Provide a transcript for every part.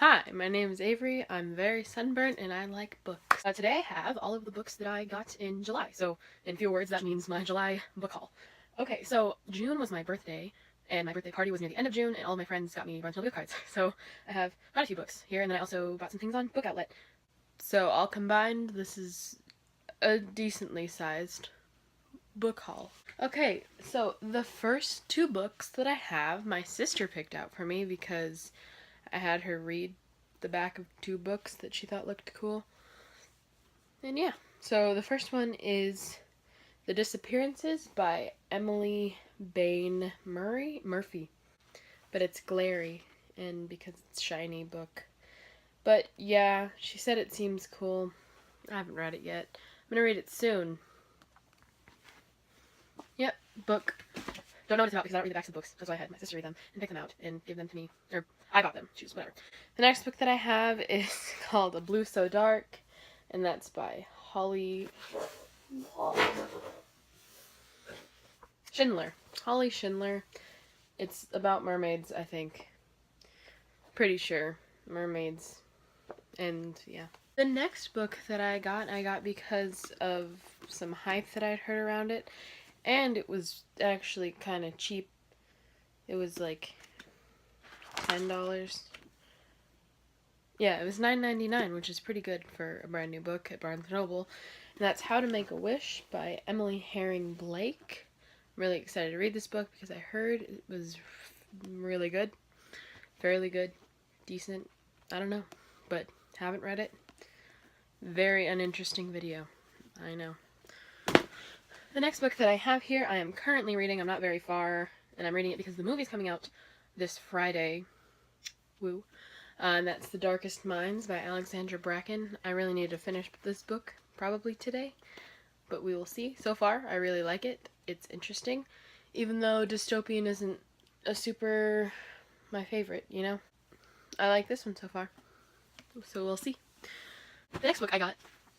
Hi, my name is Avery. I'm very sunburnt and I like books. Today I have all of the books that I got in July. So in few words, that means my July book haul. Okay, so June was my birthday and my birthday party was near the end of June and all of my friends got me a bunch of gift cards. So I have quite a few books here and then I also bought some things on Book Outlet. So all combined, this is a decently sized book haul. Okay, so the first two books that I have, my sister picked out for me because I had her read the back of two books that she thought looked cool. And yeah, so the first one is The Disappearances by Emily Bain Murphy. But it's glary, and because it's shiny book. But yeah, she said it seems cool. I haven't read it yet. I'm gonna read it soon. Yep, book. Don't know what it's about because I don't read the backs of books. That's why I had my sister read them and pick them out and give them to me. Or I bought them. Choose whatever. The next book that I have is called A Blue So Dark, and that's by Holly Schindler. Holly Schindler. It's about mermaids, I think. Pretty sure. Mermaids. And yeah. The next book that I got because of some hype that I'd heard around it. And it was actually kind of cheap. It was like $10. Yeah, it was $9.99, which is pretty good for a brand new book at Barnes & Noble. And that's How to Make a Wish by Emily Herring Blake. I'm really excited to read this book because I heard it was really good. Fairly good. Decent. I don't know. But haven't read it. Very uninteresting video. I know. The next book that I have here, I am currently reading. I'm not very far, and I'm reading it because the movie's coming out this Friday. Woo. And that's The Darkest Minds by Alexandra Bracken. I really need to finish this book, probably today, but we will see. So far, I really like it. It's interesting, even though dystopian isn't a super my favorite, you know? I like this one so far, so we'll see. The next book I got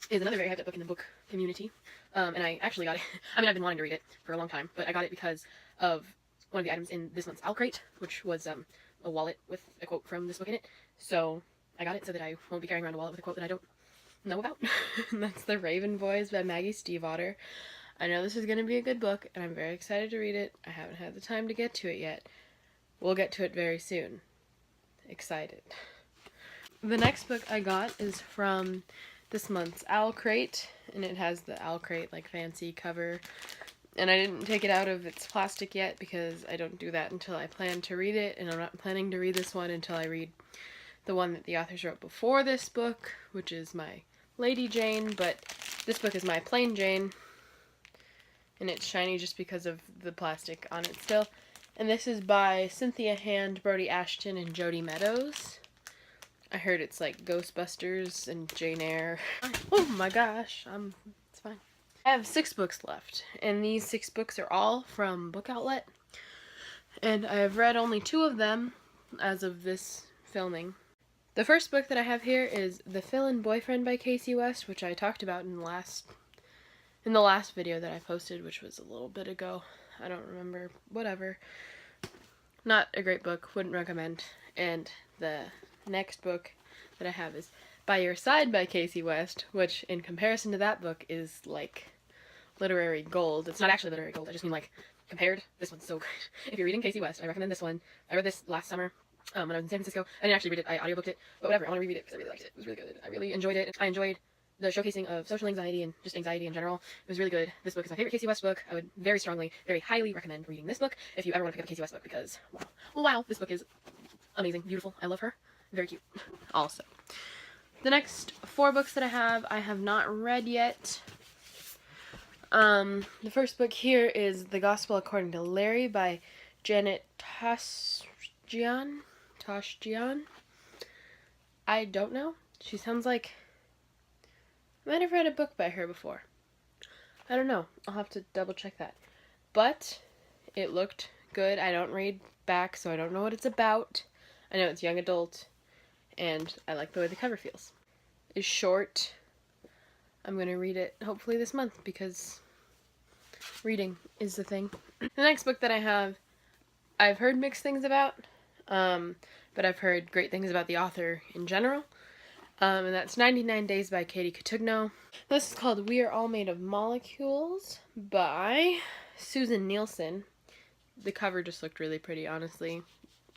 is another very hyped up book in the book community, and I actually got it. I mean, I've been wanting to read it for a long time, but I got it because of one of the items in this month's Owl Crate, which was a wallet with a quote from this book in it. So I got it so that I won't be carrying around a wallet with a quote that I don't know about. And that's The Raven Boys by Maggie Stiefvater. I know this is going to be a good book, and I'm very excited to read it. I haven't had the time to get to it yet. We'll get to it very soon. Excited. The next book I got is from this month's Owl Crate, and it has the Owl Crate like fancy cover. And I didn't take it out of its plastic yet because I don't do that until I plan to read it, and I'm not planning to read this one until I read the one that the authors wrote before this book, which is my Lady Jane, but this book is my Plain Jane, and it's shiny just because of the plastic on it still. And this is by Cynthia Hand, Brody Ashton, and Jody Meadows. I heard it's like Ghostbusters and Jane Eyre. Oh my gosh, it's fine. I have 6 books left, and these 6 books are all from Book Outlet. And I have read only 2 of them as of this filming. The first book that I have here is The Fill-In Boyfriend by Casey West, which I talked about in the last video that I posted, which was a little bit ago. I don't remember. Whatever. Not a great book. Wouldn't recommend. And the next book that I have is By Your Side by Casey West, which in comparison to that book is like literary gold. It's not actually literary gold. I just mean like compared. This one's so good. If you're reading Casey West, I recommend this one. I read this last summer. When I was in San Francisco. I didn't actually read it. I audiobooked it. But whatever. I want to reread it because I really liked it. It was really good. I really enjoyed it. I enjoyed the showcasing of social anxiety and just anxiety in general. It was really good. This book is my favorite Casey West book. I would very strongly, very highly recommend reading this book if you ever want to pick up a Casey West book because, wow. Well, wow. This book is amazing. Beautiful. I love her. Very cute. Also. The next 4 books that I have not read yet. The first book here is The Gospel According to Larry by Janet Toshjian. I don't know. She sounds like I might have read a book by her before. I don't know. I'll have to double check that. But it looked good. I don't read back, so I don't know what it's about. I know it's young adult, and I like the way the cover feels. It's short. I'm going to read it hopefully this month because reading is the thing. The next book that I have, I've heard mixed things about. but I've heard great things about the author in general. And that's 99 Days by Katie Cotugno. This is called We Are All Made of Molecules by Susan Nielsen. The cover just looked really pretty, honestly,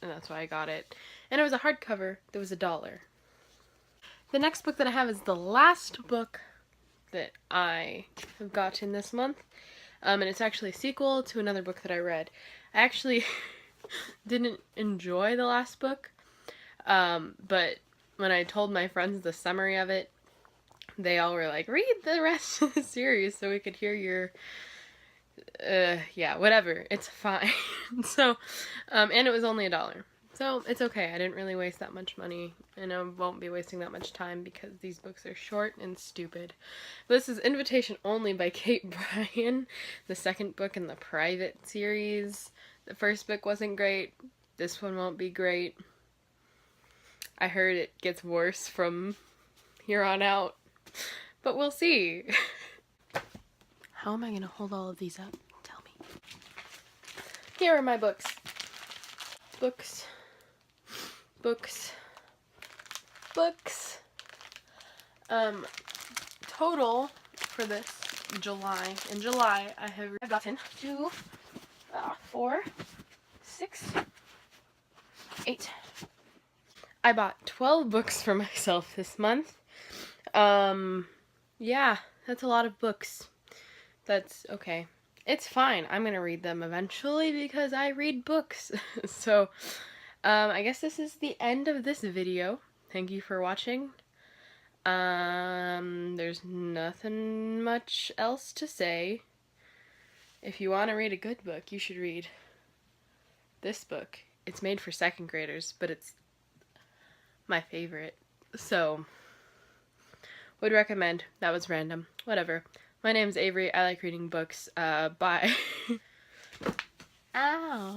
and that's why I got it. And it was a hardcover that was $1. The next book that I have is the last book that I have gotten this month, and it's actually a sequel to another book that I read. I actually didn't enjoy the last book, but when I told my friends the summary of it, they all were like, read the rest of the series so we could hear your, yeah, whatever, it's fine. So, and it was only $1. So it's okay, I didn't really waste that much money, and I won't be wasting that much time because these books are short and stupid. This is Invitation Only by Kate Bryan, the second book in the Private series. The first book wasn't great, this one won't be great. I heard it gets worse from here on out, but we'll see. How am I gonna hold all of these up? Tell me. Here are my books. Books. Books. Books. Total for this July. In July, I've gotten 2, 4, 6, 8. I bought 12 books for myself this month. Yeah, that's a lot of books. That's okay. It's fine. I'm gonna read them eventually because I read books. So, I guess this is the end of this video. Thank you for watching. There's nothing much else to say. If you want to read a good book, you should read this book. It's made for second graders, but it's my favorite. So, would recommend. That was random. Whatever. My name's Avery. I like reading books. Bye. Ow.